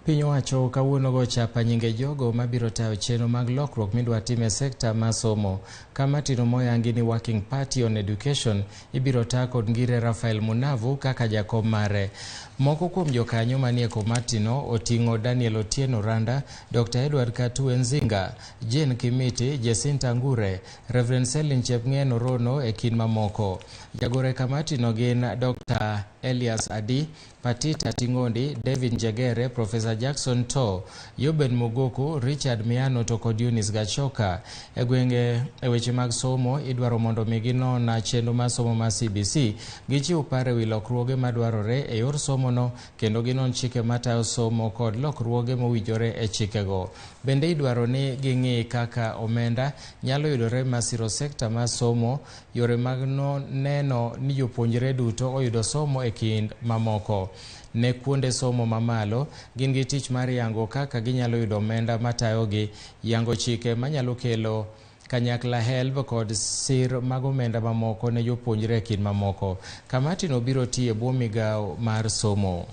Piny owacho kawuono go chapa nyinge jogo mabiro tayo chenro mag lokruok midwa tim e sekta ma somo. Kamati no moyangi ni Working Party on Education ibiro taa kod ngire Rafael Munavu kaka jakom mare. Moko kuom jokanyo manie komati no oting'o Daniel Otieno Randa, Dr. Edward Katu Nzinga, Jane Kimiti, Jacinta Ngure, Reverend Selin Chepng'en Orono e kin mamoko. Jagore kamati no gin Dr. Elias Adi, Patita Tingondi, David Njegere, Professor Jackson To, Yoben Mugoku, Richard Miano to kod Eunice Gachoka. E gwenge e weche mag somo idwaro mondo migino na chenro mar somo mar CBC gichiw pare wi lokruoge madwarore e yor somo no kendo ginon chike matayo somo kod lokruoge mowinjore e chikego. Bende idwaro ni ging'i kaka omenda nyalo yudore masiro sekta mar somo, yore mag neno ni jopuonjre duto oyudo somo e kind mamoko. Ne kuonde somo mamalo gin gi tich mar yango kaka ginyalo yudo omenda matayogi, yango chike manyalo kelo kanyakla HELB kod sir mag omenda mamoko ne jopuonjre e kind mamoko. Kamati no biro tiyo e bwo migawo mar somo.